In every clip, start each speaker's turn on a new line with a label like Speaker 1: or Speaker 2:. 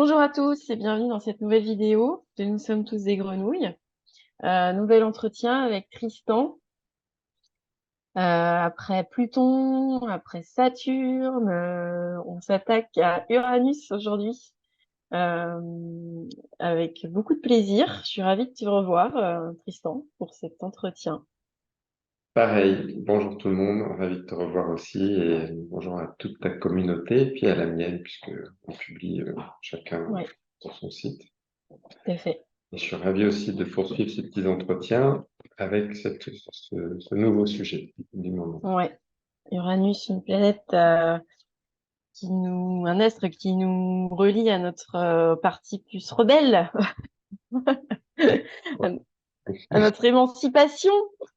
Speaker 1: Bonjour à tous et bienvenue dans cette nouvelle vidéo de Nous sommes tous des grenouilles. Nouvel entretien avec Tristan. Après Pluton, après Saturne, on s'attaque à Uranus aujourd'hui euh, avec beaucoup de plaisir. Je suis ravie de te revoir, Tristan, pour cet entretien.
Speaker 2: Pareil, bonjour tout le monde, ravi de te revoir aussi et bonjour à toute ta communauté et puis à la mienne puisque on publie chacun
Speaker 1: Oui,
Speaker 2: sur son site.
Speaker 1: tout à fait.
Speaker 2: Et je suis ravi aussi de poursuivre ces petits entretiens avec ce nouveau sujet du moment.
Speaker 1: Ouais. Uranus, une planète un astre qui nous relie à notre partie plus rebelle. À notre émancipation.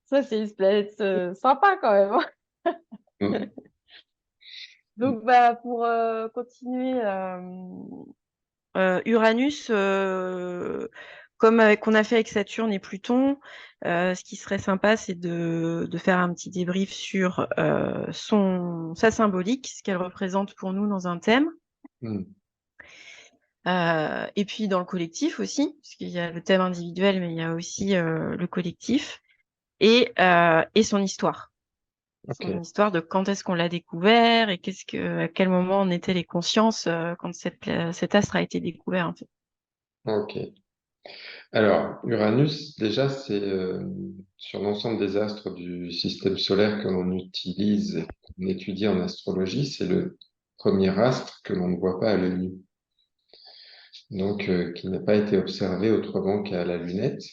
Speaker 1: Ça, c'est une planète sympa quand même, hein.
Speaker 2: Mm.
Speaker 1: Donc, pour continuer, Uranus, comme qu'on a fait avec Saturne et Pluton, ce qui serait sympa, c'est de faire un petit débrief sur sa symbolique, ce qu'elle représente pour nous dans un thème.
Speaker 2: Mm.
Speaker 1: Et puis dans le collectif aussi, parce qu'il y a le thème individuel, mais il y a aussi le collectif, et son histoire.
Speaker 2: Ok,
Speaker 1: Son histoire de quand est-ce qu'on l'a découvert et à quel moment on était les consciences quand cet astre a été découvert, en fait.
Speaker 2: ok. Alors, Uranus, déjà, c'est sur l'ensemble des astres du système solaire que l'on utilise et qu'on étudie en astrologie, c'est le premier astre que l'on ne voit pas à l'œil nu. Donc qui n'a pas été observé autrement qu'à la lunette.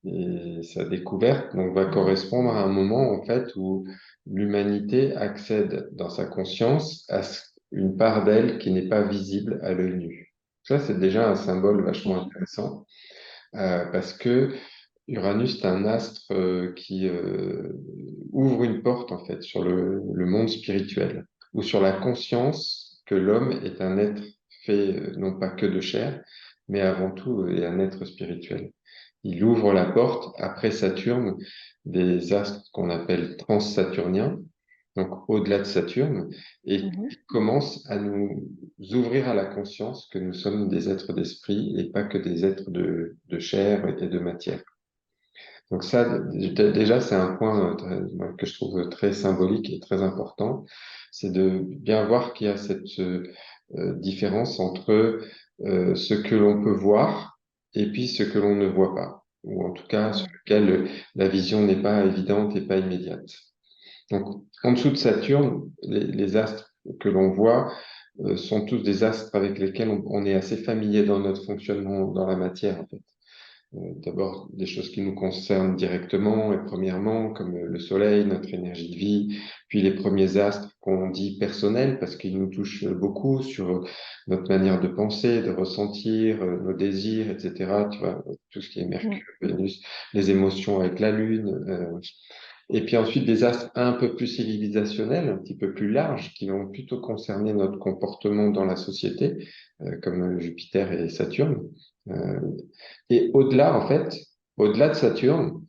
Speaker 2: Et sa découverte donc, va correspondre à un moment en fait où l'humanité accède dans sa conscience à une part d'elle qui n'est pas visible à l'œil nu. Ça, c'est déjà un symbole vachement
Speaker 1: Ok.
Speaker 2: intéressant parce que Uranus est un astre qui ouvre une porte en fait sur le monde spirituel ou sur la conscience que l'homme est un être fait non pas que de chair, mais avant tout est un être spirituel. Il ouvre la porte après Saturne des astres qu'on appelle transsaturniens, donc au-delà de Saturne, et
Speaker 1: Mhm.
Speaker 2: il commence à nous ouvrir à la conscience que nous sommes des êtres d'esprit et pas que des êtres de chair et de matière. Donc ça, déjà, c'est un point que je trouve très symbolique et très important, c'est de bien voir qu'il y a cette différence entre ce que l'on peut voir et puis ce que l'on ne voit pas, ou en tout cas sur
Speaker 1: Ouais.
Speaker 2: lequel la vision n'est pas évidente et pas immédiate. Donc, en dessous de Saturne, les astres que l'on voit sont tous des astres avec lesquels on est assez familier dans notre fonctionnement dans la matière, en fait. D'abord, des choses qui nous concernent directement et premièrement, comme le Soleil, notre énergie de vie, puis les premiers astres qu'on dit personnels parce qu'ils nous touchent beaucoup sur notre manière de penser, de ressentir, nos désirs, etc. Tu vois, tout ce qui est
Speaker 1: Mm.
Speaker 2: Mercure, Vénus, les émotions avec la Lune. Et puis ensuite des astres un peu plus civilisationnels, un petit peu plus larges, qui vont plutôt concerner notre comportement dans la société, comme Jupiter et Saturne. Euh, et au-delà, en fait, au-delà de Saturne,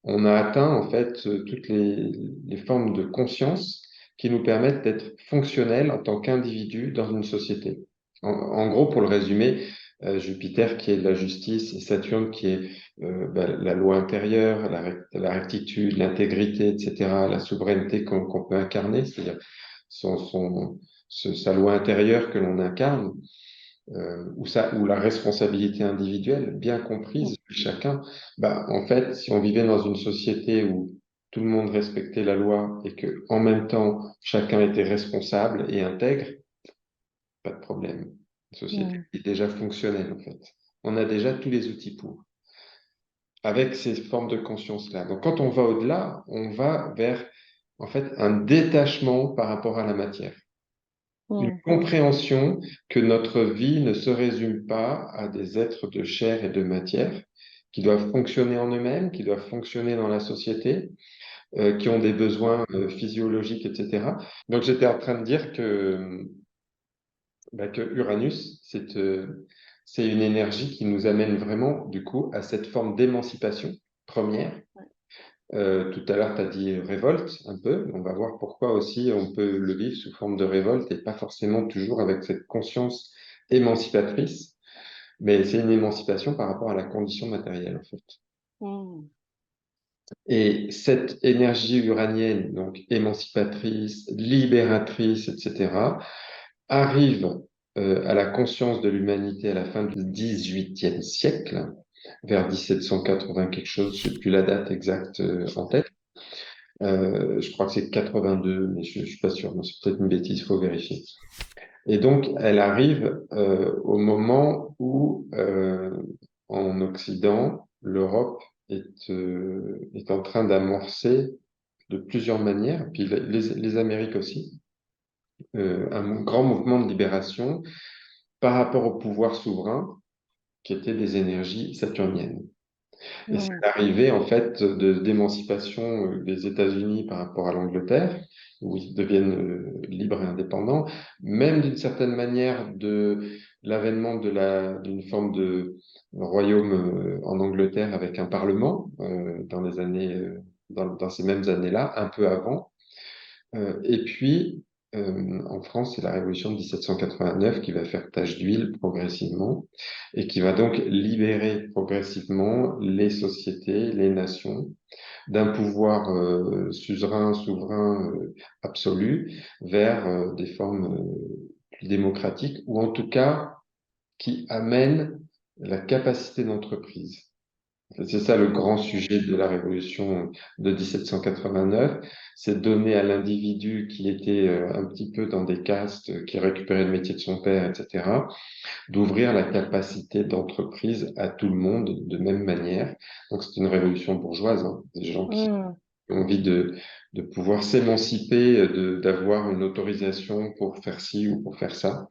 Speaker 2: on a atteint en fait toutes les formes de conscience qui nous permettent d'être fonctionnels en tant qu'individus dans une société. En gros, pour le résumer, Jupiter qui est de la justice et Saturne qui est la loi intérieure, la rectitude, l'intégrité, etc., la souveraineté qu'on peut incarner, c'est-à-dire sa loi intérieure que l'on incarne ou la responsabilité individuelle, bien
Speaker 1: Mm.
Speaker 2: comprise de chacun, bah, en fait, si on vivait dans une société où tout le monde respectait la loi et que, en même temps, chacun était responsable et intègre, pas de problème. Une société
Speaker 1: Mm.
Speaker 2: est déjà fonctionnelle, en fait. On a déjà tous les outils pour, avec ces formes de conscience-là. Donc, quand on va au-delà, on va vers, en fait, un détachement par rapport à la matière. Une
Speaker 1: Mm.
Speaker 2: compréhension que notre vie ne se résume pas à des êtres de chair et de matière qui doivent fonctionner en eux-mêmes, qui doivent fonctionner dans la société, qui ont des besoins physiologiques, etc. Donc j'étais en train de dire que Uranus, c'est une énergie qui nous amène vraiment, du coup, à cette forme d'émancipation première. Tout à l'heure, tu as dit révolte un peu. On va voir pourquoi aussi on peut le vivre sous forme de révolte et pas forcément toujours avec cette conscience émancipatrice, mais c'est une émancipation par rapport à la condition matérielle, en fait.
Speaker 1: Mm.
Speaker 2: Et cette énergie uranienne, donc émancipatrice, libératrice, etc., arrive à la conscience de l'humanité à la fin du XVIIIe siècle, vers 1780 quelque chose, je ne sais plus la date exacte en tête. Je crois que c'est 82, mais je ne suis pas sûr, c'est peut-être une bêtise, il faut vérifier. Et donc, elle arrive au moment où, en Occident, l'Europe est en train d'amorcer de plusieurs manières, puis les Amériques aussi, un grand mouvement de libération par rapport au pouvoir souverain qui était des énergies saturniennes. Et c'est
Speaker 1: Mm.
Speaker 2: l'arrivée, en fait, d'émancipation des États-Unis par rapport à l'Angleterre, où ils deviennent libres et indépendants, même d'une certaine manière de l'avènement d'une forme de royaume en Angleterre avec un parlement dans les années, dans ces mêmes années-là, un peu avant. Et puis, en France, c'est la Révolution de 1789 qui va faire tache d'huile progressivement et qui va donc libérer progressivement les sociétés, les nations d'un pouvoir souverain absolu vers des formes plus démocratiques ou en tout cas qui amènent la capacité d'entreprise. C'est ça le grand sujet de la Révolution de 1789, c'est donner à l'individu qui était un petit peu dans des castes, qui récupérait le métier de son père, etc., d'ouvrir la capacité d'entreprise à tout le monde de même manière. Donc c'est une révolution bourgeoise, hein, des gens qui
Speaker 1: Mm.
Speaker 2: ont envie de pouvoir s'émanciper, d'avoir une autorisation pour faire ci ou pour faire ça,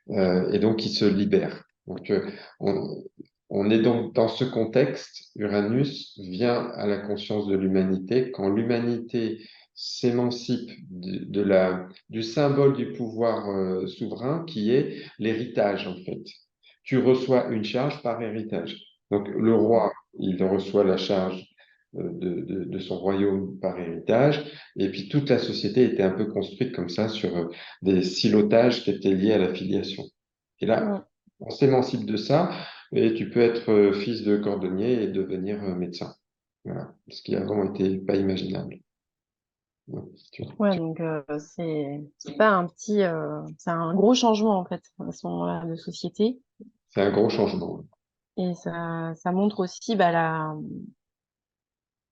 Speaker 2: et donc qui se libèrent. Donc on, on est donc dans ce contexte, Uranus vient à la conscience de l'humanité quand l'humanité s'émancipe du symbole du pouvoir souverain qui est l'héritage en fait. Tu reçois une charge par héritage. Donc le roi, il reçoit la charge de son royaume par héritage, et puis toute la société était un peu construite comme ça sur des silotages qui étaient liés à la filiation. Et là,
Speaker 1: Mm.
Speaker 2: on s'émancipe de ça, et tu peux être fils de cordonnier et devenir médecin. Voilà, ce qui avant était pas imaginable. Donc,
Speaker 1: Ouais, donc c'est pas un petit, c'est un gros changement en fait à ce moment-là de société.
Speaker 2: c'est un gros changement.
Speaker 1: Et ça montre aussi bah,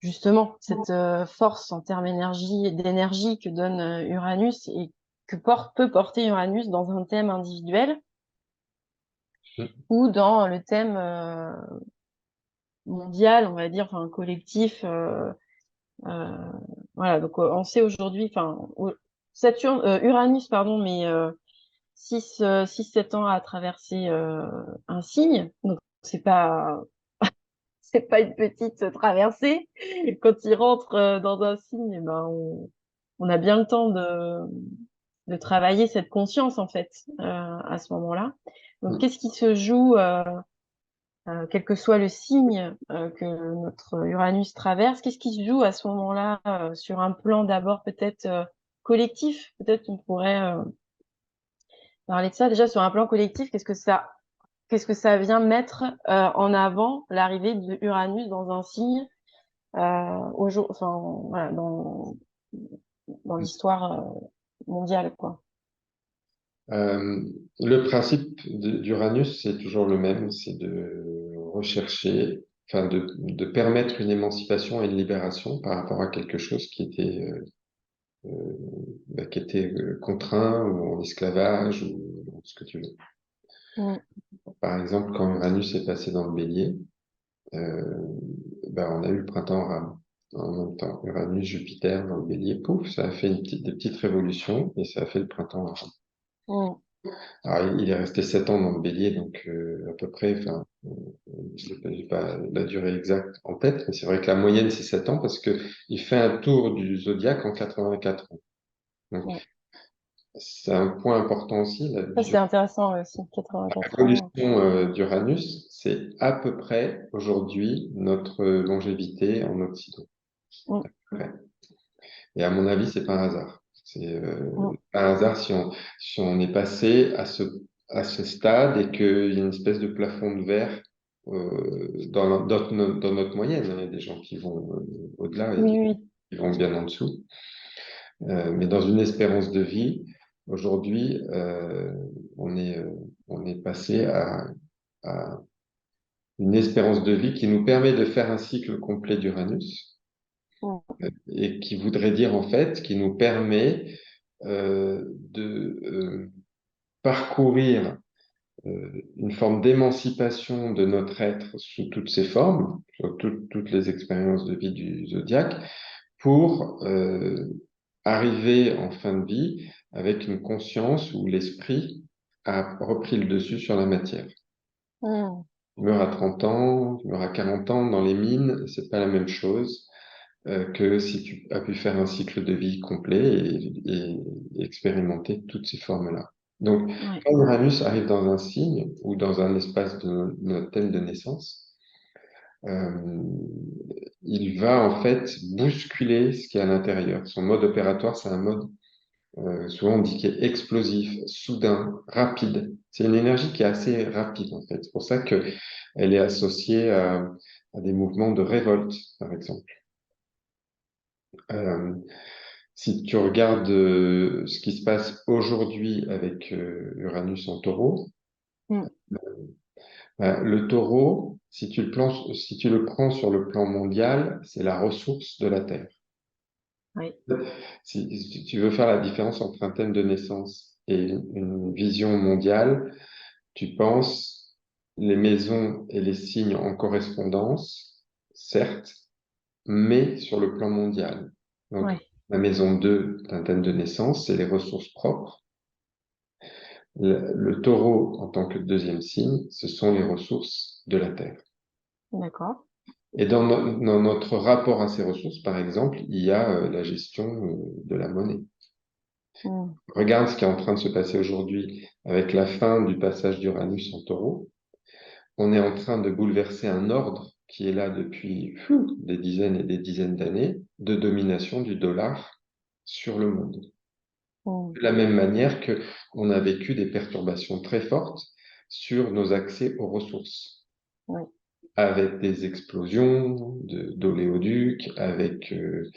Speaker 1: justement cette force en termes d'énergie que donne Uranus et peut porter Uranus dans un thème individuel ou dans le thème mondial, on va dire, enfin collectif. Euh, voilà, donc on sait aujourd'hui, enfin Uranus, pardon, mais 6-7 ans à traverser un signe, donc c'est pas c'est pas une petite traversée. Quand il rentre dans un signe, eh ben, on a bien le temps de travailler cette conscience, en fait, à ce moment-là. Donc, qu'est-ce qui se joue, quel que soit le signe que notre Uranus traverse, qu'est-ce qui se joue à ce moment-là sur un plan d'abord peut-être collectif? Peut-être qu'on pourrait parler de ça. Déjà, sur un plan collectif, qu'est-ce que ça vient mettre en avant l'arrivée de Uranus dans un signe enfin, voilà, dans l'histoire mondiale, quoi.
Speaker 2: Euh, le principe d'Uranus, c'est toujours le même, c'est de rechercher, enfin de permettre une émancipation et une libération par rapport à quelque chose qui était contraint ou en esclavage ou ce que tu veux.
Speaker 1: Mm.
Speaker 2: Par exemple, quand Uranus est passé dans le Bélier, euh, on a eu le printemps arabe. En même temps, Uranus, Jupiter dans le Bélier, pouf, ça a fait des petites révolutions et ça a fait le printemps arabe.
Speaker 1: Mm.
Speaker 2: Alors, il est resté 7 ans dans le Bélier, donc à peu près, enfin, j'ai pas la durée exacte en tête, mais c'est vrai que la moyenne c'est 7 ans parce que il fait un tour du zodiaque en 84 ans. Donc,
Speaker 1: Mm.
Speaker 2: c'est un point important aussi, la
Speaker 1: Ça, c'est intéressant aussi, 84 ans.
Speaker 2: l'évolution d'Uranus, c'est à peu près aujourd'hui notre longévité en Occident.
Speaker 1: Mm.
Speaker 2: Ouais. Et à mon avis, c'est pas un hasard. C'est
Speaker 1: Mm.
Speaker 2: pas un hasard si on est passé à ce stade et qu'il y a une espèce de plafond de verre dans notre moyenne, hein. Il y a des gens qui vont au-delà et
Speaker 1: Oui,
Speaker 2: des gens
Speaker 1: oui.
Speaker 2: qui vont bien en dessous. Mais dans une espérance de vie, aujourd'hui, on est passé à une espérance de vie qui nous permet de faire un cycle complet d'Uranus
Speaker 1: Mm.
Speaker 2: et qui voudrait dire en fait, qui nous permet de parcourir une forme d'émancipation de notre être sous toutes ses formes, sur toutes les expériences de vie du zodiaque, pour arriver en fin de vie avec une conscience où l'esprit a repris le dessus sur la matière.
Speaker 1: Mm.
Speaker 2: Tu meurs à 30 ans, tu meurs à 40 ans dans les mines, c'est pas la même chose que si tu as pu faire un cycle de vie complet et expérimenter toutes ces formes-là. Donc,
Speaker 1: Ouais.
Speaker 2: quand Uranus arrive dans un signe ou dans un espace de notre thème de naissance, euh, il va en fait bousculer ce qui est à l'intérieur. Son mode opératoire, c'est un mode, souvent on dit qui est explosif, soudain, rapide. C'est une énergie qui est assez rapide en fait. C'est pour ça que elle est associée à des mouvements de révolte, par exemple. Euh, Si tu regardes ce qui se passe aujourd'hui avec Uranus en taureau,
Speaker 1: Mm.
Speaker 2: le taureau, si tu le prends sur le plan mondial, c'est la ressource de la Terre.
Speaker 1: Ouais.
Speaker 2: Si tu veux faire la différence entre un thème de naissance et une vision mondiale, tu penses les maisons et les signes en correspondance, certes, mais sur le plan mondial. Donc,
Speaker 1: Ouais.
Speaker 2: la maison 2 d'un thème de naissance, c'est les ressources propres. Le taureau, en tant que deuxième signe, ce sont les ressources de la Terre.
Speaker 1: D'accord.
Speaker 2: Et dans notre rapport à ces ressources, par exemple, il y a la gestion de la monnaie.
Speaker 1: Mm.
Speaker 2: Regarde ce qui est en train de se passer aujourd'hui avec la fin du passage d'Uranus en taureau. On est en train de bouleverser un ordre qui est là depuis des dizaines et des dizaines d'années de domination du dollar sur le monde.
Speaker 1: Mm.
Speaker 2: De la même manière que on a vécu des perturbations très fortes sur nos accès aux ressources,
Speaker 1: Ouais.
Speaker 2: avec des explosions d'oléoducs, avec une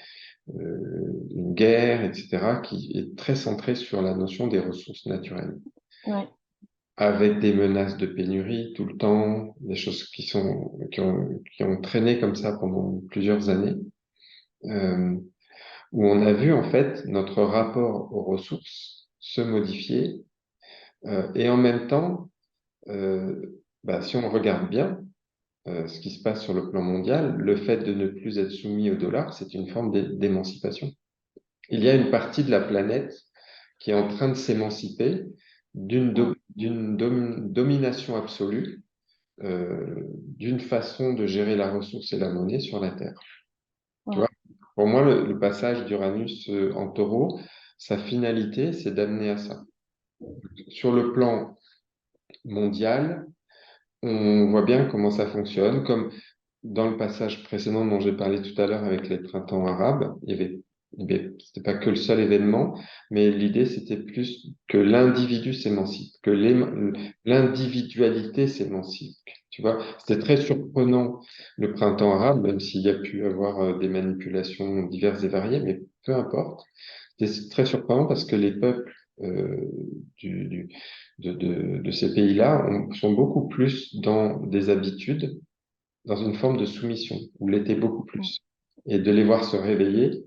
Speaker 2: guerre, etc., qui est très centrée sur la notion des ressources naturelles,
Speaker 1: Ouais.
Speaker 2: avec des menaces de pénurie tout le temps, des choses qui ont traîné comme ça pendant plusieurs années, euh, où on a vu en fait notre rapport aux ressources se modifier, et en même temps, si on regarde bien ce qui se passe sur le plan mondial, le fait de ne plus être soumis au dollar, c'est une forme d'émancipation. Il y a une partie de la planète qui est en train de s'émanciper
Speaker 1: Mm.
Speaker 2: d'une domination absolue, d'une façon de gérer la ressource et la monnaie sur la Terre. Tu vois?
Speaker 1: Ouais.
Speaker 2: Pour moi, le passage d'Uranus en taureau, sa finalité, c'est d'amener à ça. Sur le plan mondial, on voit bien comment ça fonctionne, comme dans le passage précédent dont j'ai parlé tout à l'heure avec les printemps arabes, c'était pas que le seul événement, mais l'idée c'était plus que l'individu s'émancipe, que l'individualité s'émancipe. Tu vois, c'était très surprenant le printemps arabe, même s'il y a pu avoir des manipulations diverses et variées, mais peu importe. C'était très surprenant parce que les peuples du, du- de ces pays-là sont beaucoup plus dans des habitudes dans une forme de soumission, ou l'était beaucoup
Speaker 1: Mm.
Speaker 2: plus. Et de les voir se réveiller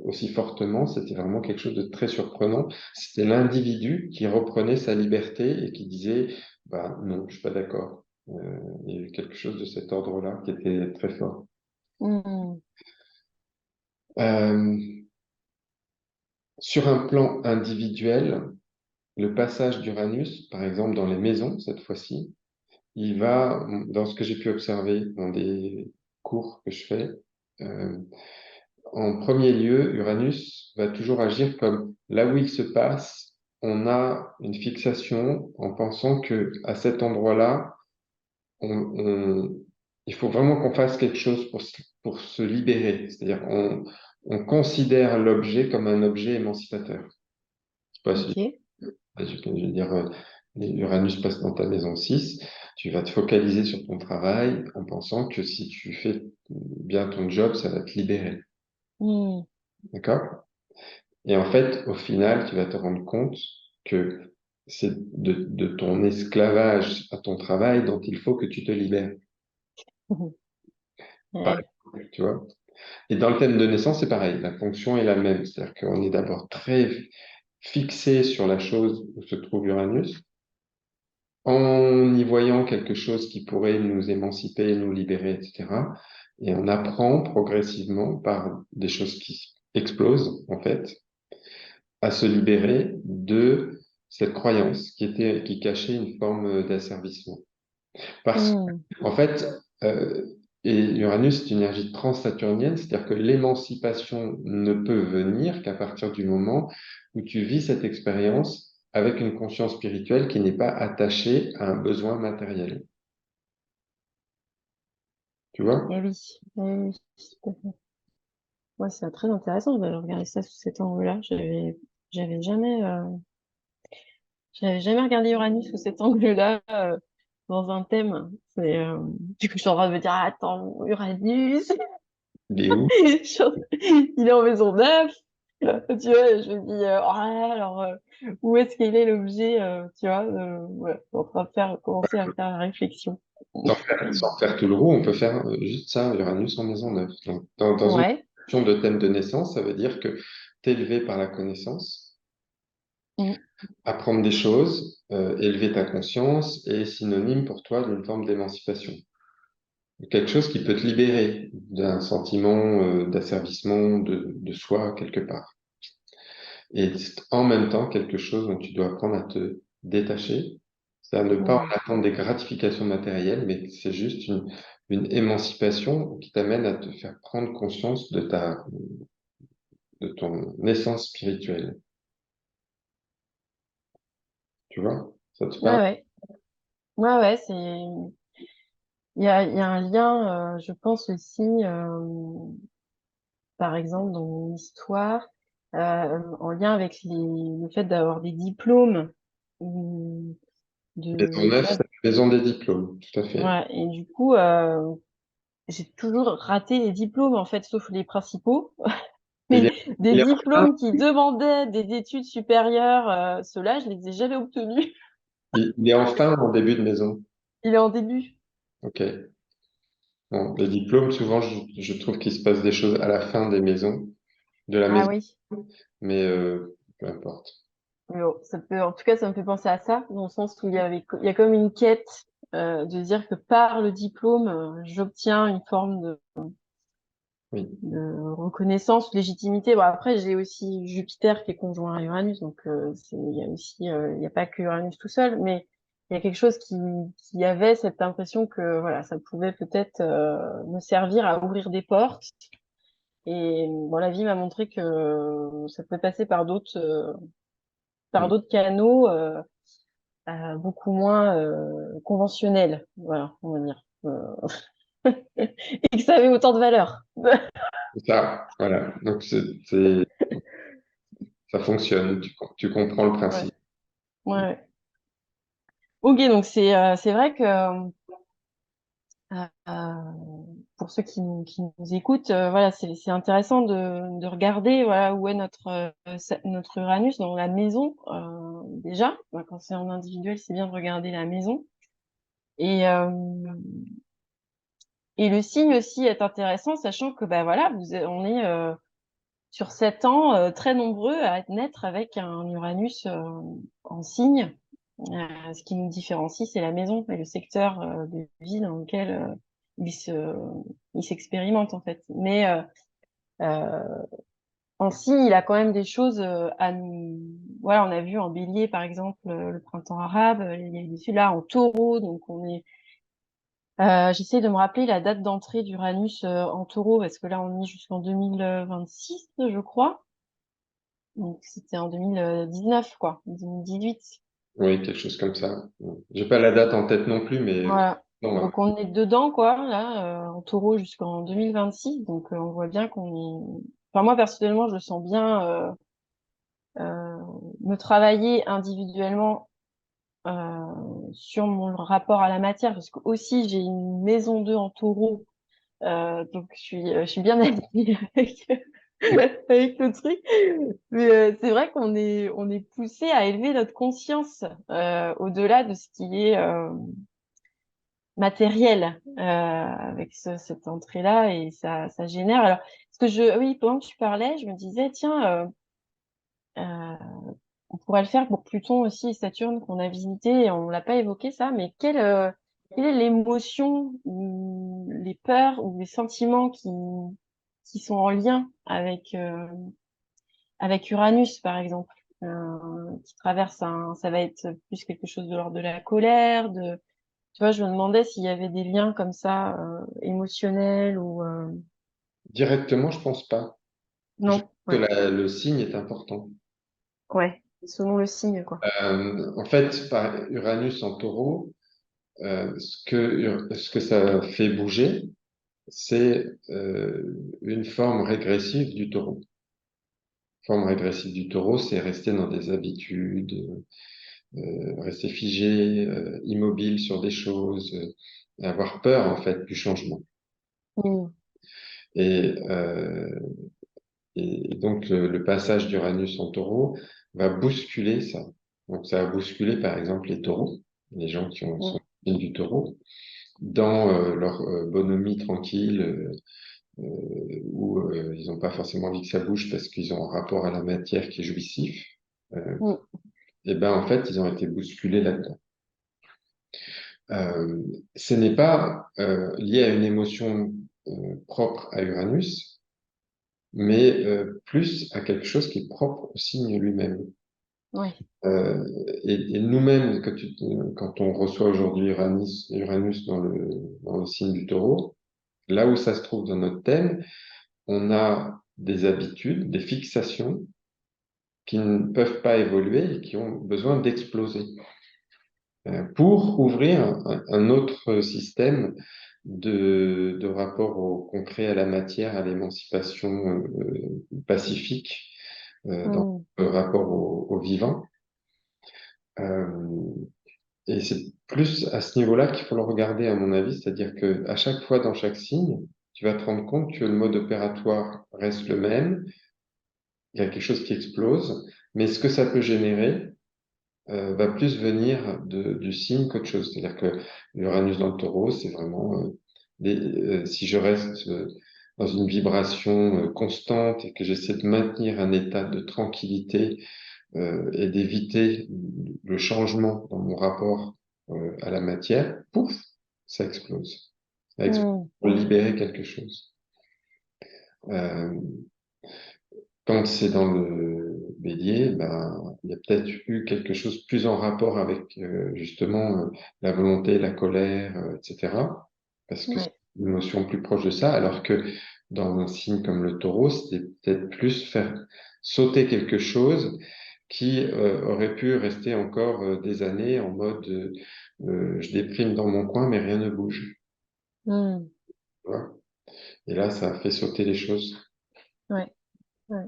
Speaker 2: aussi fortement, c'était vraiment quelque chose de très surprenant. C'était l'individu qui reprenait sa liberté et qui disait, bah non, je suis pas d'accord. Il y a eu quelque chose de cet ordre-là qui était très fort.
Speaker 1: Mm.
Speaker 2: Euh, sur un plan individuel, le passage d'Uranus, par exemple dans les maisons, cette fois-ci, il va, dans ce que j'ai pu observer dans des cours que je fais, euh, en premier lieu, Uranus va toujours agir comme là où il se passe, on a une fixation en pensant que à cet endroit-là, on, on- il faut vraiment qu'on fasse quelque chose pour se libérer. C'est-à-dire, on considère l'objet comme un objet émancipateur. Je sais pas si
Speaker 1: Ok.
Speaker 2: je veux dire. Et Uranus passe dans ta maison 6, tu vas te focaliser sur ton travail en pensant que si tu fais bien ton job, ça va te libérer.
Speaker 1: Hmm.
Speaker 2: D'accord? Et en fait, au final, tu vas te rendre compte que c'est de ton esclavage à ton travail dont il faut que tu te libères.
Speaker 1: Ouais.
Speaker 2: Pareil, tu vois? Et dans le thème de naissance, c'est pareil. La fonction est la même. C'est-à-dire qu'on est d'abord très fixé sur la chose où se trouve Uranus, en y voyant quelque chose qui pourrait nous émanciper, nous libérer, etc. Et on apprend progressivement par des choses qui explosent, en fait, à se libérer de cette croyance qui cachait une forme d'asservissement. Parce
Speaker 1: Hmm.
Speaker 2: qu'en fait, euh, et Uranus est une énergie transsaturnienne, c'est-à-dire que l'émancipation ne peut venir qu'à partir du moment où tu vis cette expérience avec une conscience spirituelle qui n'est pas attachée à un besoin matériel. Tu vois?
Speaker 1: Eh oui, eh oui, tout à fait. Ouais, c'est très intéressant de regarder ça sous cet angle-là. J'avais jamais, j'avais jamais regardé Uranus sous cet angle-là, dans un thème. Du coup, je suis en train de me dire, ah, attends, Uranus,
Speaker 2: Il est où?
Speaker 1: il est en maison 9. Tu vois, je me dis, oh là là, alors, où est-ce qu'il est l'objet, tu vois, voilà, je suis en train de commencer à faire la réflexion.
Speaker 2: Sans faire tout le roux, on peut faire juste ça, Uranus en maison 9. Donc, dans une
Speaker 1: Ouais.
Speaker 2: question de thème de naissance, ça veut dire que tu es élevé par la connaissance.
Speaker 1: Mm.
Speaker 2: Apprendre des choses, élever ta conscience est synonyme pour toi d'une forme d'émancipation. Quelque chose qui peut te libérer d'un sentiment d'asservissement de soi quelque part. Et c'est en même temps quelque chose dont tu dois apprendre à te détacher, c'est à ne pas en
Speaker 1: Mm.
Speaker 2: attendre des gratifications matérielles, mais c'est juste une émancipation qui t'amène à te faire prendre conscience de ton essence spirituelle. Tu vois? Ça te
Speaker 1: Ouais,
Speaker 2: parle?
Speaker 1: ouais. Ouais, ouais, il y a un lien, je pense aussi, par exemple, dans mon histoire, en lien avec le fait d'avoir des diplômes, ou
Speaker 2: Maison
Speaker 1: tu
Speaker 2: 9,
Speaker 1: vois,
Speaker 2: c'est la maison des diplômes, tout à fait.
Speaker 1: ouais, et du coup, j'ai toujours raté les diplômes, en fait, sauf les principaux.
Speaker 2: Il est,
Speaker 1: Mais des
Speaker 2: il est en fin,
Speaker 1: diplômes qui demandaient des études supérieures, ceux-là, je les ai jamais obtenus.
Speaker 2: il est en fin en début de maison.
Speaker 1: Il est en début.
Speaker 2: Ok. Bon, les diplômes, souvent, je trouve qu'il se passe des choses à la fin des maisons, de la
Speaker 1: Ah
Speaker 2: maison,
Speaker 1: oui.
Speaker 2: mais peu importe.
Speaker 1: Mais bon, en tout cas, ça me fait penser à ça, dans le sens où il y a comme une quête, de dire que par le diplôme, j'obtiens une forme
Speaker 2: Oui.
Speaker 1: de reconnaissance, légitimité. Bon, après, j'ai aussi Jupiter qui est conjoint à Uranus, donc il y a aussi, il y a pas que Uranus tout seul, mais il y a quelque chose qui avait cette impression que voilà, ça pouvait peut-être me servir à ouvrir des portes. Et bon, la vie m'a montré que ça pouvait passer par
Speaker 2: Mm.
Speaker 1: d'autres canaux. Beaucoup moins conventionnel, voilà, on va dire. Et que ça avait autant de valeur.
Speaker 2: C'est ça, voilà. Donc, ça fonctionne, tu comprends le
Speaker 1: Ouais,
Speaker 2: principe.
Speaker 1: ouais. Ok, donc c'est vrai que pour ceux qui nous écoutent, voilà, c'est intéressant de regarder voilà où est notre Uranus dans la maison déjà. Bah, quand c'est en individuel, c'est bien de regarder la maison. Et et le signe aussi est intéressant, sachant que bah voilà, on est sur 7 ans, très nombreux à naître avec un Uranus en signe. Ce qui nous différencie, c'est la maison et le secteur de vie dans lequel il se, il s'expérimente en fait. Mais euh, en signe, il a quand même des choses à nous. Voilà, on a vu en Bélier par exemple le printemps arabe, il y a eu des là en Taureau, donc on est. J'essaie de me rappeler la date d'entrée d'Uranus en Taureau parce que là on est jusqu'en 2026, je crois. Donc, c'était en 2019, quoi, 2018.
Speaker 2: Oui, quelque chose comme ça. J'ai pas la date en tête non plus, mais
Speaker 1: Voilà.
Speaker 2: non, ouais.
Speaker 1: Donc, on est dedans, quoi, là, en taureau jusqu'en 2026. Donc, on voit bien qu'on est. Enfin, moi, personnellement, je sens bien me travailler individuellement sur mon rapport à la matière, parce que aussi j'ai une maison 2 en taureau, donc je suis bien alignée avec le truc. Mais c'est vrai qu'on est poussé à élever notre conscience au-delà de ce qui est matériel avec cette entrée-là, et ça génère. Alors, oui, pendant que tu parlais, je me disais, tiens, euh, on pourrait le faire pour Pluton aussi et Saturne qu'on a visité, et on l'a pas évoqué ça, mais quelle est l'émotion, ou les peurs ou les sentiments qui sont en lien avec Uranus, par exemple, qui traverse ça va être plus quelque chose de l'ordre de la colère, tu vois, je me demandais s'il y avait des liens comme ça, émotionnels ou,
Speaker 2: Directement, je pense pas. Je
Speaker 1: non,
Speaker 2: pense que
Speaker 1: ouais,
Speaker 2: le signe est important.
Speaker 1: ouais, selon le signe, quoi.
Speaker 2: En fait, par Uranus en taureau, ce que ça fait bouger, c'est une forme régressive du taureau. Forme régressive du taureau, c'est rester dans des habitudes, rester figé, immobile sur des choses, avoir peur en fait du changement.
Speaker 1: Mm.
Speaker 2: Et, et donc le passage d'Uranus en taureau va bousculer ça. Donc ça va bousculer par exemple les taureaux, les gens sont
Speaker 1: Mm.
Speaker 2: du taureau, dans leur bonhomie tranquille, où ils n'ont pas forcément envie que ça bouge parce qu'ils ont un rapport à la matière qui est jouissif. Euh,
Speaker 1: Mm.
Speaker 2: et ben en fait, ils ont été bousculés là-dedans. Euh, Ce n'est pas lié à une émotion propre à Uranus, mais plus à quelque chose qui est propre au signe lui-même.
Speaker 1: Ouais.
Speaker 2: Euh, et nous-mêmes, quand on reçoit aujourd'hui Uranus dans le signe du taureau, là où ça se trouve dans notre thème, on a des habitudes, des fixations qui ne peuvent pas évoluer et qui ont besoin d'exploser pour ouvrir un autre système de rapport au concret, à la matière, à l'émancipation pacifique dans
Speaker 1: Mm.
Speaker 2: le rapport au vivant. Euh, et c'est plus à ce niveau-là qu'il faut le regarder, à mon avis, c'est-à-dire que à chaque fois dans chaque signe, tu vas te rendre compte que le mode opératoire reste le même, il y a quelque chose qui explose, mais ce que ça peut générer va plus venir du signe qu'autre chose. C'est-à-dire que l'Uranus dans le taureau, c'est vraiment si je reste dans une vibration constante et que j'essaie de maintenir un état de tranquillité et d'éviter le changement dans mon rapport à la matière, pouf, ça explose. Ça explose
Speaker 1: Mm.
Speaker 2: pour libérer quelque chose. Euh, Quand c'est dans le bélier, ben, il y a peut-être eu quelque chose plus en rapport avec justement la volonté, la colère, etc. Parce que c'est
Speaker 1: Ouais.
Speaker 2: une émotion plus proche de ça, alors que dans un signe comme le taureau, c'était peut-être plus faire sauter quelque chose qui aurait pu rester encore des années en mode je déprime dans mon coin, mais rien ne bouge.
Speaker 1: Mm.
Speaker 2: Tu vois. Et là, ça a fait sauter les choses.
Speaker 1: Ouais. Ouais.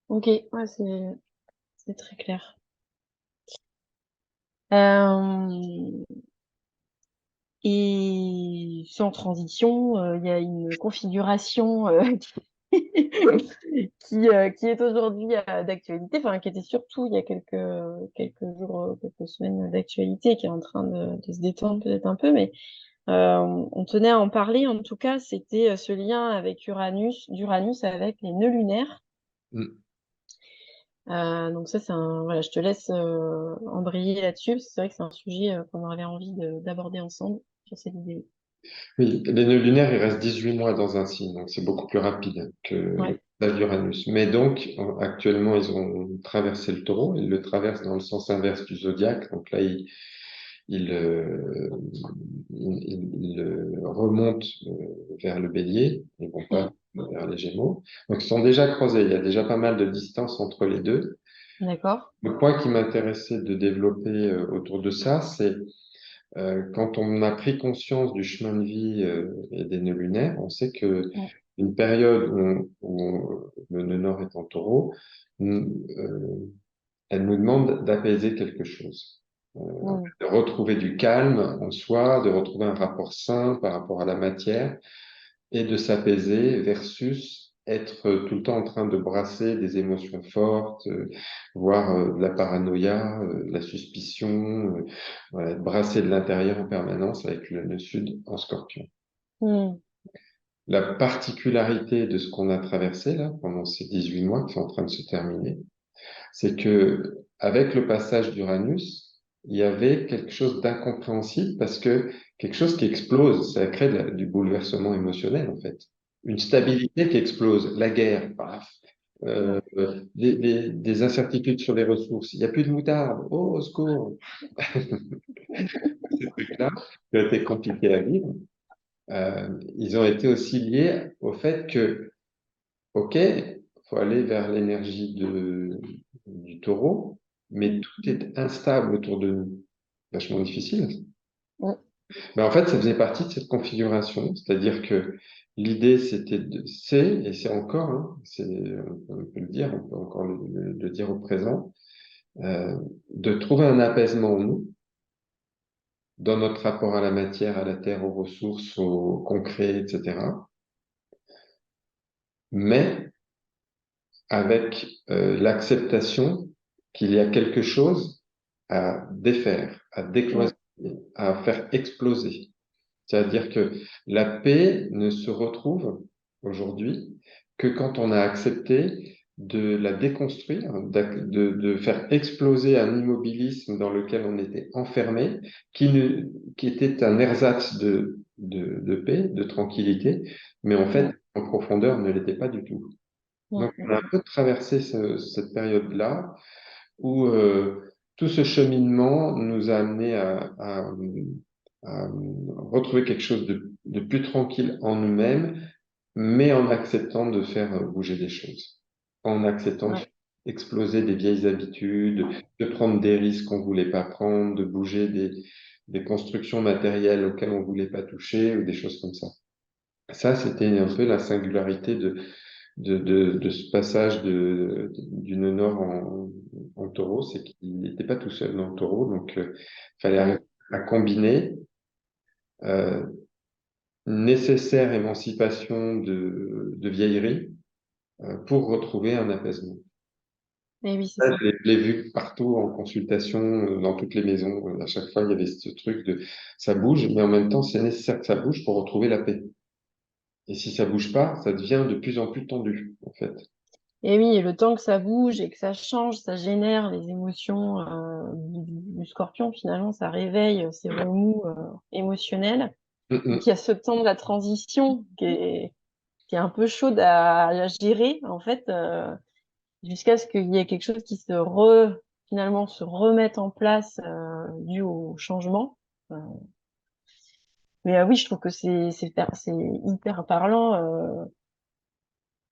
Speaker 1: Ok, ouais, c'est très clair. Euh, et sans transition, il y a une configuration qui est aujourd'hui d'actualité, enfin qui était surtout il y a quelques jours, quelques semaines d'actualité, qui est en train de se détendre peut-être un peu, mais on tenait à en parler. En tout cas, c'était ce lien avec d'Uranus avec les nœuds lunaires.
Speaker 2: Mm.
Speaker 1: Donc ça, voilà, je te laisse embrayer là-dessus, parce que c'est vrai que c'est un sujet qu'on avait envie d'aborder ensemble sur cette vidéo.
Speaker 2: Oui, les nœuds lunaires, ils restent 18 mois dans un signe, donc c'est beaucoup plus rapide que
Speaker 1: Ouais.
Speaker 2: l'âge d'Uranus. Mais donc, actuellement, ils ont traversé le taureau, ils le traversent dans le sens inverse du zodiaque, donc là, ils, euh, ils remontent vers le bélier, ils vont
Speaker 1: Mm.
Speaker 2: pas vers les gémeaux. Donc, ils sont déjà croisés, il y a déjà pas mal de distance entre les deux.
Speaker 1: D'accord.
Speaker 2: Le point qui m'intéressait de développer autour de ça, c'est quand on a pris conscience du chemin de vie et des nœuds lunaires, on sait que
Speaker 1: Mm.
Speaker 2: une période le nœud nord est en taureau, elle nous demande d'apaiser quelque chose.
Speaker 1: Mm.
Speaker 2: de retrouver du calme en soi, de retrouver un rapport sain par rapport à la matière et de s'apaiser versus être tout le temps en train de brasser des émotions fortes, voire de la paranoïa, de la suspicion, voilà, brasser de l'intérieur en permanence avec le Sud en Scorpion.
Speaker 1: Mm.
Speaker 2: La particularité de ce qu'on a traversé là pendant ces 18 mois qui sont en train de se terminer, c'est que avec le passage d'Uranus, il y avait quelque chose d'incompréhensible parce que quelque chose qui explose, ça crée du bouleversement émotionnel en fait. Une stabilité qui explose, la guerre, paf,
Speaker 1: Ouais.
Speaker 2: des incertitudes sur les ressources. Il n'y a plus de moutarde, oh, au secours. Ces trucs-là qui ont été compliqués à vivre, ils ont été aussi liés au fait que ok, il faut aller vers l'énergie du taureau, mais tout est instable autour de nous. Vachement difficile.
Speaker 1: Mm.
Speaker 2: Mais en fait, ça faisait partie de cette configuration, c'est-à-dire que l'idée, et c'est encore, hein, on peut le dire, on peut encore le dire au présent, de trouver un apaisement en nous, dans notre rapport à la matière, à la terre, aux ressources, au concret, etc. Mais avec l'acceptation qu'il y a quelque chose à défaire, à
Speaker 1: Mm.
Speaker 2: décloisonner, à faire exploser. C'est-à-dire que la paix ne se retrouve aujourd'hui que quand on a accepté de la déconstruire, de faire exploser un immobilisme dans lequel on était enfermé, qui était un ersatz de paix, de tranquillité, mais en fait,
Speaker 1: Mm.
Speaker 2: en profondeur, ne l'était pas du tout.
Speaker 1: Mm.
Speaker 2: Donc, on a un peu traversé cette période-là où tout ce cheminement nous a amené à retrouver quelque chose de plus tranquille en nous-mêmes, mais en acceptant de faire bouger des choses, en acceptant de
Speaker 1: Ouais.
Speaker 2: faire exploser des vieilles habitudes, de prendre des risques qu'on voulait pas prendre, de bouger des constructions matérielles auxquelles on voulait pas toucher ou des choses comme ça. Ça, c'était un peu la singularité de ce passage du nœud nord en taureau, c'est qu'il n'était pas tout seul dans le taureau, donc il fallait
Speaker 1: Mm.
Speaker 2: arriver à combiner euh, nécessaire émancipation de vieillerie pour retrouver un apaisement.
Speaker 1: Et oui, c'est
Speaker 2: Ça,
Speaker 1: ça.
Speaker 2: je l'ai vu partout en consultation, dans toutes les maisons. À chaque fois, il y avait ce truc de ça bouge, mais en même temps, c'est nécessaire que ça bouge pour retrouver la paix. Et si ça bouge pas, ça devient de plus en plus tendu, en fait.
Speaker 1: Et oui, et le temps que ça bouge et que ça change, ça génère les émotions du scorpion, finalement, ça réveille ces remous émotionnels.
Speaker 2: Mm,
Speaker 1: Donc
Speaker 2: mm.
Speaker 1: il y a ce temps de la transition qui est un peu chaude à gérer, en fait, jusqu'à ce qu'il y ait quelque chose qui finalement se remette en place dû au changement. Euh, mais oui, je trouve que c'est hyper parlant.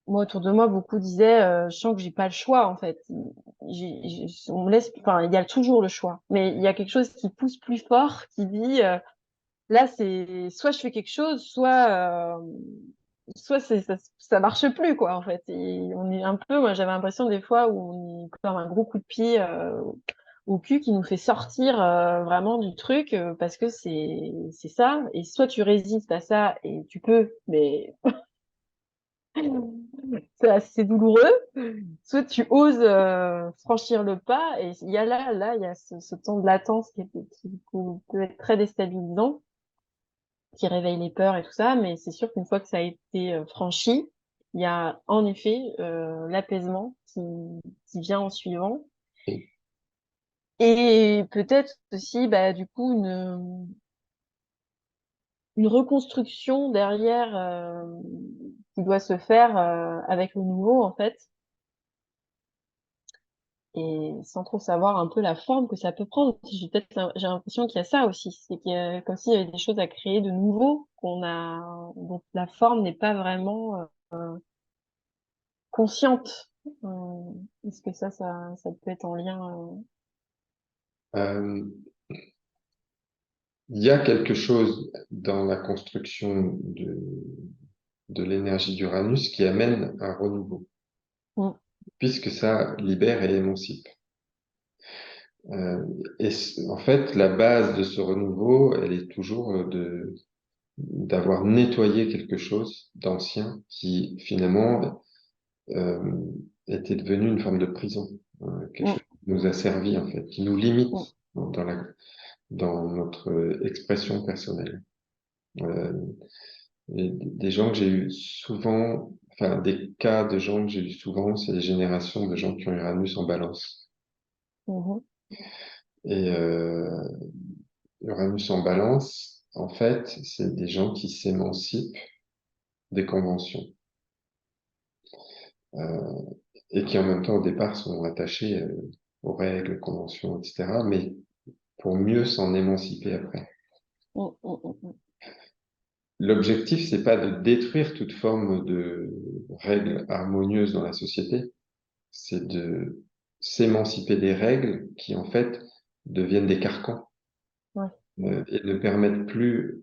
Speaker 1: Moi, autour de moi, beaucoup disaient, je sens que j'ai pas le choix, en fait. On me laisse, enfin, il y a toujours le choix, mais il y a quelque chose qui pousse plus fort, qui dit, là, c'est soit je fais quelque chose, soit ça marche plus, quoi, en fait. Et on est un peu, moi, j'avais l'impression des fois où on est comme un gros coup de pied au cul qui nous fait sortir vraiment du truc parce que c'est ça. Et soit tu résistes à ça et tu peux, mais c'est assez douloureux. Soit tu oses franchir le pas et il y a il y a ce temps de latence qui peut être très déstabilisant, qui réveille les peurs et tout ça, mais c'est sûr qu'une fois que ça a été franchi, il y a en effet l'apaisement qui vient en suivant. Et peut-être aussi, bah, du coup, une reconstruction derrière qui doit se faire avec le nouveau, en fait, et sans trop savoir un peu la forme que ça peut prendre. J'ai l'impression qu'il y a ça aussi, c'est qu'il y a, comme s'il y avait des choses à créer de nouveau dont la forme n'est pas vraiment consciente. Est-ce que ça peut être en lien
Speaker 2: Euh, il y a quelque chose dans la construction de l'énergie d'Uranus qui amène un renouveau,
Speaker 1: mm,
Speaker 2: puisque ça libère et émancipe. Et en fait, la base de ce renouveau, elle est toujours d'avoir nettoyé quelque chose d'ancien qui finalement euh, était devenu une forme de prison, quelque
Speaker 1: Mm,
Speaker 2: chose qui nous a servi en fait, qui nous
Speaker 1: mm,
Speaker 2: limite dans notre expression personnelle. Euh, et des gens que j'ai eu souvent, enfin des cas de gens que j'ai eu souvent, c'est des générations de gens qui ont Uranus en Balance.
Speaker 1: mhm,
Speaker 2: Et Uranus en Balance, en fait, c'est des gens qui s'émancipent des conventions euh, et qui en même temps au départ sont attachés aux règles, conventions, etc., mais pour mieux s'en émanciper après.
Speaker 1: mm, mm, mm,
Speaker 2: L'objectif, c'est pas de détruire toute forme de règles harmonieuses dans la société, c'est de s'émanciper des règles qui, en fait, deviennent des carcans
Speaker 1: ouais,
Speaker 2: et ne permettent plus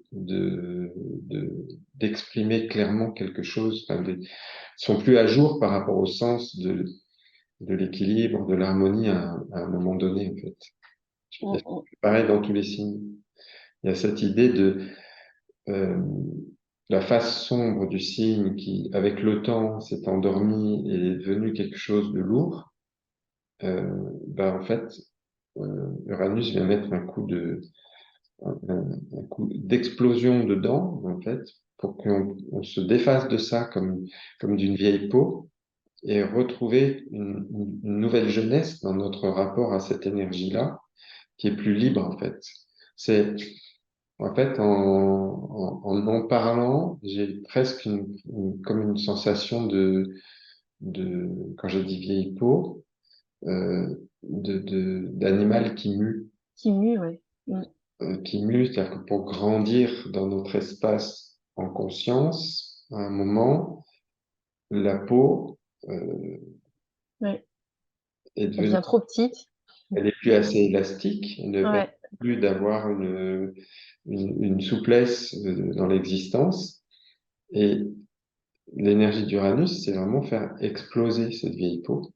Speaker 2: d'exprimer clairement quelque chose, enfin, sont plus à jour par rapport au sens de l'équilibre, de l'harmonie à un moment donné, en fait.
Speaker 1: mm,
Speaker 2: Et
Speaker 1: mm,
Speaker 2: c'est pareil dans tous les signes. Il y a cette idée de euh, la face sombre du signe qui, avec le temps, s'est endormi et est devenu quelque chose de lourd. Ben, en fait, Uranus vient mettre un coup d'explosion dedans, en fait, pour qu'on se défasse de ça comme d'une vieille peau et retrouver une nouvelle jeunesse dans notre rapport à cette énergie-là, qui est plus libre, en fait. C'est, en fait, en parlant, j'ai presque comme une sensation quand j'ai dit vieille peau, d'animal
Speaker 1: qui mue, ouais. Mm,
Speaker 2: qui mue, c'est-à-dire que pour grandir dans notre espace en conscience, à un moment, la peau euh,
Speaker 1: ouais.
Speaker 2: est
Speaker 1: Elle
Speaker 2: devenue,
Speaker 1: devient trop petite.
Speaker 2: elle est plus assez élastique, elle ne permet
Speaker 1: Ouais.
Speaker 2: plus d'avoir une souplesse dans l'existence. Et l'énergie d'Uranus, c'est vraiment faire exploser cette vieille peau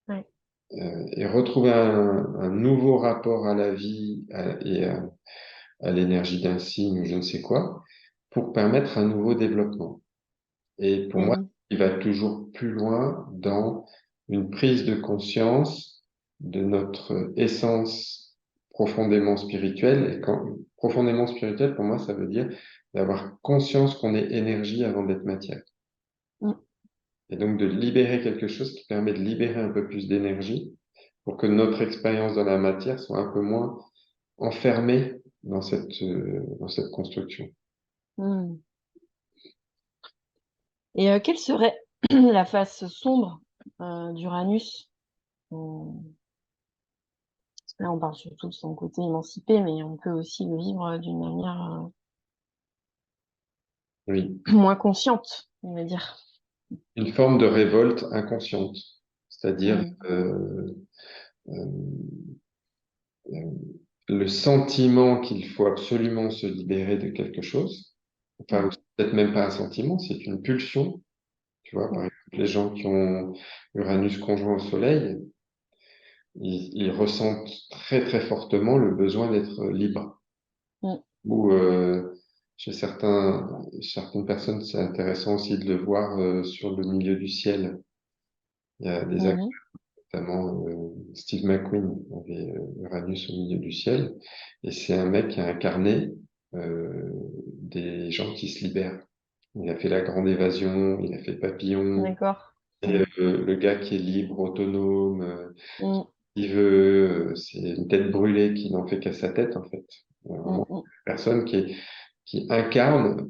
Speaker 1: Ouais.
Speaker 2: et retrouver un nouveau rapport à la vie et à l'énergie d'un signe ou je ne sais quoi, pour permettre un nouveau développement. Et pour moi,
Speaker 1: Mhm.
Speaker 2: il va toujours plus loin dans une prise de conscience de notre essence profondément spirituelle. Et profondément spirituelle, pour moi, ça veut dire d'avoir conscience qu'on est énergie avant d'être matière.
Speaker 1: Mm,
Speaker 2: Et donc de libérer quelque chose qui permet de libérer un peu plus d'énergie pour que notre expérience dans la matière soit un peu moins enfermée dans cette construction.
Speaker 1: mm. Et quelle serait la face sombre d'Uranus? Là, on parle surtout de son côté émancipé, mais on peut aussi le vivre d'une manière
Speaker 2: Oui.
Speaker 1: moins consciente, on va dire.
Speaker 2: Une forme de révolte inconsciente, c'est-à-dire
Speaker 1: Mm,
Speaker 2: euh, euh, le sentiment qu'il faut absolument se libérer de quelque chose, enfin,
Speaker 1: mm,
Speaker 2: peut-être même pas un sentiment, c'est une pulsion. Tu vois, par
Speaker 1: mm,
Speaker 2: exemple, les gens qui ont Uranus conjoint au Soleil, ils ressentent très très fortement le besoin d'être libres.
Speaker 1: mm,
Speaker 2: Ou chez certaines personnes, c'est intéressant aussi de le voir sur le milieu du ciel. Il y a des acteurs,
Speaker 1: mhm.
Speaker 2: notamment Steve McQueen, avait Uranus au milieu du ciel, et c'est un mec qui a incarné des gens qui se libèrent. Il a fait La Grande Évasion, il a fait Papillon,
Speaker 1: D'accord.
Speaker 2: et
Speaker 1: Mm,
Speaker 2: le gars qui est libre, autonome,
Speaker 1: mm,
Speaker 2: il veut, c'est une tête brûlée qui n'en fait qu'à sa tête, en fait.
Speaker 1: mm,
Speaker 2: Vraiment,
Speaker 1: mm.
Speaker 2: une personne qui incarne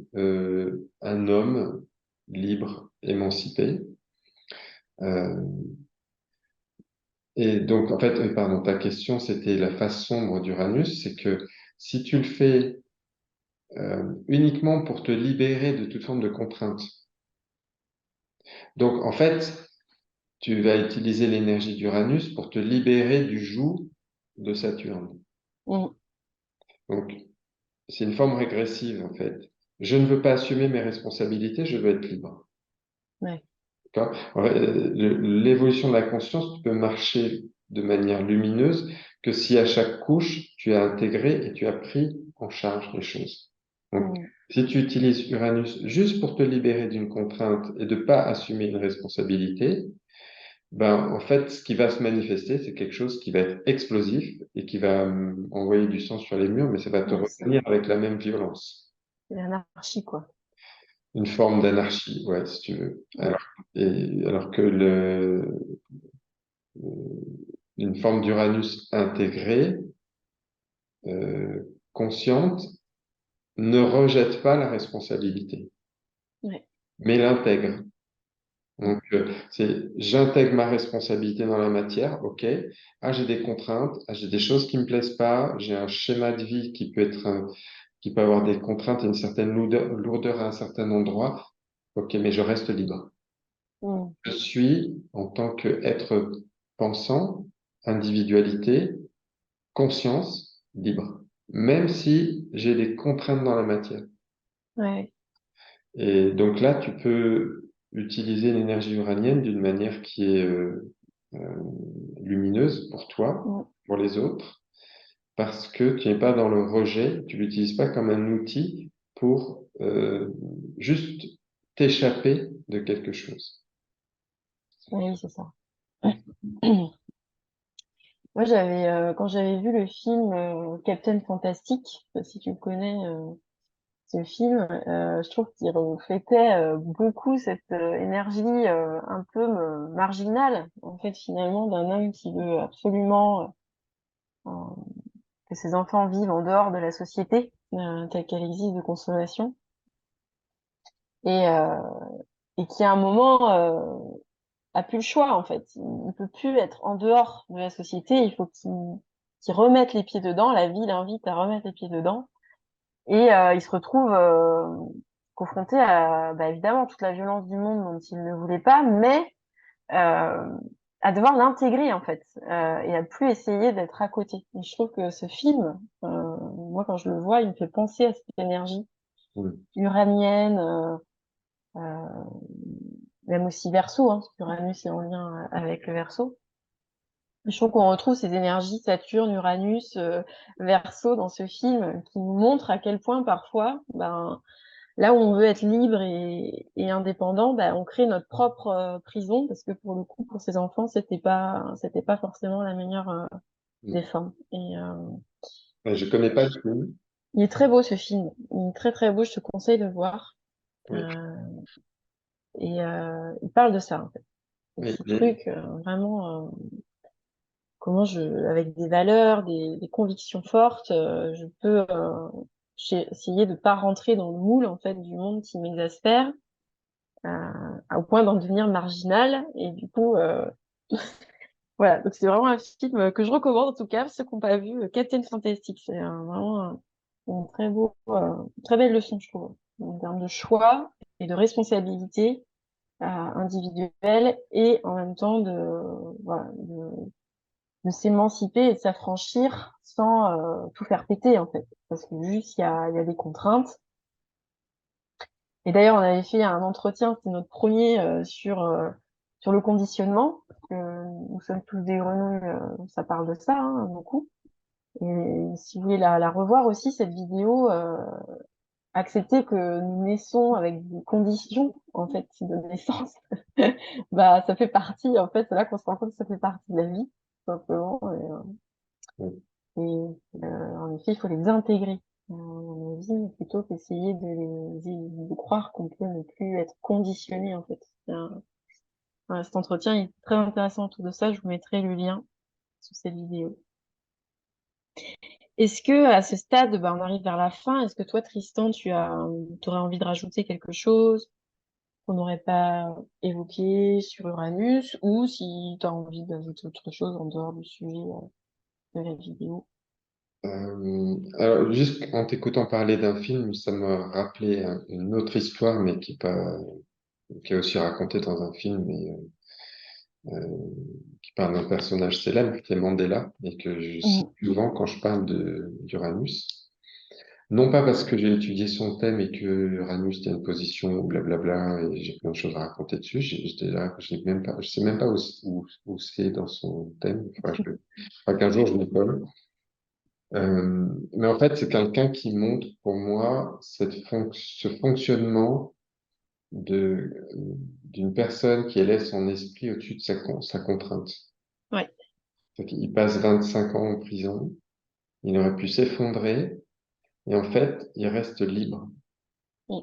Speaker 2: un homme libre, émancipé. Euh, et donc, en fait, pardon, ta question, c'était la face sombre d'Uranus, c'est que si tu le fais uniquement pour te libérer de toute forme de contrainte, donc en fait, tu vas utiliser l'énergie d'Uranus pour te libérer du joug de Saturne.
Speaker 1: Mm.
Speaker 2: Donc, c'est une forme régressive, en fait. Je ne veux pas assumer mes responsabilités, je veux être libre.
Speaker 1: Ouais.
Speaker 2: D'accord. L'évolution de la conscience peut marcher de manière lumineuse que si à chaque couche, tu as intégré et tu as pris en charge les choses. Donc,
Speaker 1: Mm.
Speaker 2: si tu utilises Uranus juste pour te libérer d'une contrainte et de pas assumer une responsabilité, ben, en fait, ce qui va se manifester, c'est quelque chose qui va être explosif et qui va envoyer du sang sur les murs, mais ça va te
Speaker 1: Ouais,
Speaker 2: revenir avec la même violence.
Speaker 1: c'est l'anarchie, quoi.
Speaker 2: Une forme d'anarchie, ouais, si tu veux.
Speaker 1: Mm.
Speaker 2: Alors que une forme d'Uranus intégrée, euh, consciente, ne rejette pas la responsabilité,
Speaker 1: Ouais.
Speaker 2: mais l'intègre.
Speaker 1: Mm.
Speaker 2: Donc, j'intègre ma responsabilité dans la matière, ok. Ah, j'ai des contraintes, ah, j'ai des choses qui me plaisent pas, j'ai un schéma de vie qui peut qui peut avoir des contraintes et une certaine lourdeur à un certain endroit, ok, mais je reste libre.
Speaker 1: Mm.
Speaker 2: Je suis, en tant qu'être pensant, individualité, conscience, libre. Même si j'ai des contraintes dans la matière.
Speaker 1: Ouais.
Speaker 2: Et donc là, tu peux utiliser l'énergie uranienne d'une manière qui est euh, lumineuse pour toi,
Speaker 1: Mm.
Speaker 2: pour les autres, parce que tu n'es pas dans le rejet, tu l'utilises pas comme un outil pour juste t'échapper de quelque chose.
Speaker 1: Oui, c'est ça. Moi, quand j'avais vu le film Captain Fantastic, je sais pas si tu le connais, ce film, je trouve qu'il reflétait beaucoup cette énergie un peu marginale, en fait, finalement, d'un homme qui veut absolument euh, que ses enfants vivent en dehors de la société telle qu'elle existe de consommation, et, euh, et qui à un moment a plus le choix, en fait. Il peut plus être en dehors de la société, il faut qu'il remette les pieds dedans, la vie l'invite à remettre les pieds dedans. Et il se retrouve confronté à, bah, évidemment, toute la violence du monde dont il ne voulait pas, mais euh, à devoir l'intégrer, en fait, et à plus essayer d'être à côté. Et je trouve que ce film, moi, quand je le vois, il me fait penser à cette énergie
Speaker 2: Mm.
Speaker 1: uranienne, euh, même aussi Verseau, hein, parce qu'Uranus est en lien avec le Verseau. Je trouve qu'on retrouve ces énergies Saturne, Uranus, Verseau dans ce film qui nous montre à quel point parfois, ben, là où on veut être libre et indépendant, bah, on crée notre propre prison parce que pour le coup, pour ces enfants, c'était pas forcément la meilleure
Speaker 2: Mm.
Speaker 1: des formes. Et
Speaker 2: Ouais, je connais pas le film.
Speaker 1: il est très beau ce film, il est très très beau. Je te conseille de le voir.
Speaker 2: Oui.
Speaker 1: Euh, il parle de ça, en fait, de
Speaker 2: Oui,
Speaker 1: ces trucs vraiment comment avec des valeurs, des convictions fortes, je peux essayer de pas rentrer dans le moule en fait du monde qui m'exaspère au point d'en devenir marginal. Et du coup, voilà. Donc c'est vraiment un film que je recommande en tout cas, ceux qui n'ont pas vu Captain Fantastic. C'est vraiment une très belle leçon, je trouve, en termes de choix et de responsabilité individuelle et en même temps voilà, de s'émanciper et de s'affranchir sans tout faire péter en fait. Parce que juste il y a des contraintes. Et d'ailleurs, on avait fait un entretien, c'était notre premier sur le conditionnement. Nous sommes tous des grenouilles, ça parle de ça hein, beaucoup. Et si vous voulez la revoir aussi, cette vidéo, accepter que nous naissons avec des conditions en fait de naissance, bah ça fait partie, en fait, c'est là qu'on se rend compte que ça fait partie de la vie, tout simplement.
Speaker 2: oui.
Speaker 1: En effet, il faut les intégrer dans la vie plutôt qu'essayer de croire qu'on peut ne plus être conditionné en fait. Voilà, cet entretien est très intéressant autour de ça. Je vous mettrai le lien sous cette vidéo. Est-ce que à ce stade, bah, on arrive vers la fin. Est-ce que toi, Tristan, t'aurais envie de rajouter quelque chose qu'on n'aurait pas évoqué sur Uranus, ou si tu as envie d'ajouter autre chose en dehors du sujet de la vidéo?
Speaker 2: Alors, juste en t'écoutant parler d'un film, ça m'a rappelé une autre histoire, mais qui est aussi racontée dans un film, qui parle d'un personnage célèbre, qui est Mandela, et que je cite
Speaker 1: Mhm.
Speaker 2: souvent quand je parle d'Uranus. Non pas parce que j'ai étudié son thème et que Uranus était une position blablabla et j'ai plein de choses à raconter dessus. J'étais là, je sais même pas où c'est dans son thème. Faudra qu'un jour je me colle. Mais en fait, c'est quelqu'un qui montre pour moi ce fonctionnement de, d'une personne qui élève son esprit au-dessus de sa contrainte.
Speaker 1: Ouais.
Speaker 2: Il passe 25 ans en prison, il aurait pu s'effondrer, et en fait, il reste libre
Speaker 1: Mm.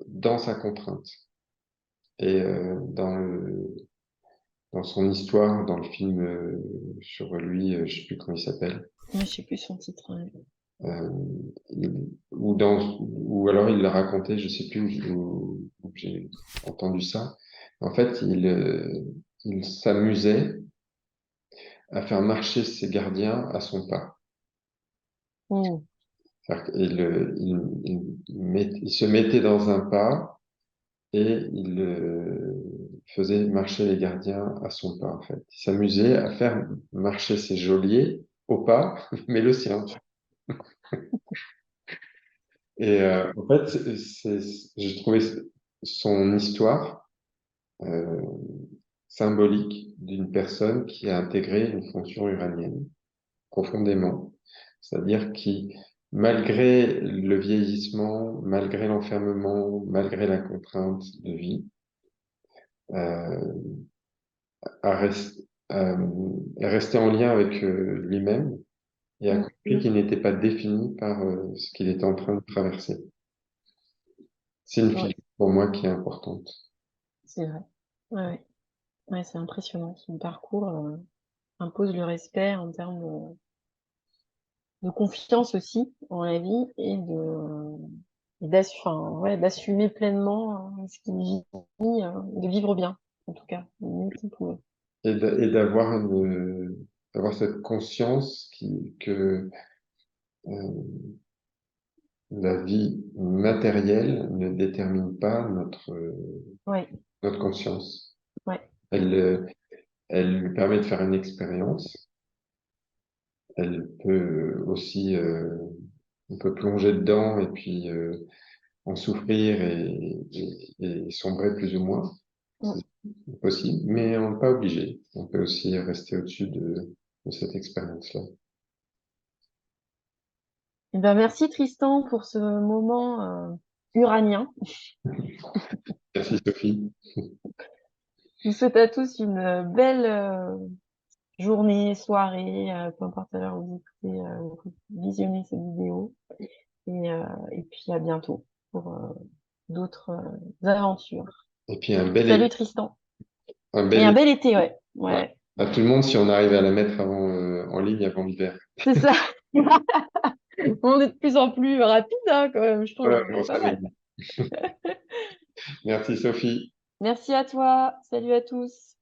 Speaker 2: dans sa contrainte. Et dans son histoire, dans le film sur lui, je sais plus comment il s'appelle,
Speaker 1: Moi, je sais plus son titre. Ouais.
Speaker 2: euh, ou alors il l'a raconté, je sais plus où j'ai entendu ça. En fait, il s'amusait à faire marcher ses gardiens à son pas.
Speaker 1: Mm.
Speaker 2: C'est-à-dire il se mettait dans un pas et il faisait marcher les gardiens à son pas, en fait. Il s'amusait à faire marcher ses geôliers au pas, mais le sien. Et en fait, j'ai trouvé son histoire euh, symbolique d'une personne qui a intégré une fonction uranienne profondément, c'est-à-dire qui, malgré le vieillissement, malgré l'enfermement, malgré la contrainte de vie, euh, a res- est resté en lien avec lui-même et a
Speaker 1: Mm.
Speaker 2: compris qu'il n'était pas défini par ce qu'il était en train de traverser. C'est une
Speaker 1: Ouais,
Speaker 2: figure pour moi qui est importante.
Speaker 1: c'est vrai. Ouais, ouais. Ouais, c'est impressionnant. Son parcours impose le respect en termes de confiance aussi en la vie enfin, ouais, d'assumer pleinement ce qu'il vit, de vivre bien, en tout cas, le mieux qu'il pouvait.
Speaker 2: Et d'avoir cette conscience que la vie matérielle ne détermine pas
Speaker 1: Ouais,
Speaker 2: notre conscience.
Speaker 1: ouais.
Speaker 2: Elle, euh, Elle lui permet de faire une expérience. Elle peut aussi, on peut plonger dedans et puis en souffrir et sombrer plus ou moins.
Speaker 1: Mm.
Speaker 2: C'est possible, mais on n'est pas obligé. On peut aussi rester au-dessus de cette expérience-là.
Speaker 1: Eh ben, merci Tristan pour ce moment uranien.
Speaker 2: Merci Sophie.
Speaker 1: Je vous souhaite à tous une belle journée, soirée, peu importe à l'heure où vous écoutez, vous visionnez cette vidéo. Et puis à bientôt pour d'autres aventures.
Speaker 2: Et puis un bel
Speaker 1: Salut
Speaker 2: été.
Speaker 1: Tristan.
Speaker 2: Un
Speaker 1: Et
Speaker 2: bel
Speaker 1: un
Speaker 2: été
Speaker 1: bel été, ouais.
Speaker 2: à
Speaker 1: Ouais,
Speaker 2: à tout le monde si on arrive à la mettre en ligne avant l'hiver.
Speaker 1: c'est ça. On est de plus en plus rapide, hein, quand même, je trouve.
Speaker 2: Voilà,
Speaker 1: On
Speaker 2: on
Speaker 1: est pas mal.
Speaker 2: s'amène. Merci Sophie.
Speaker 1: Merci à toi. Salut à tous.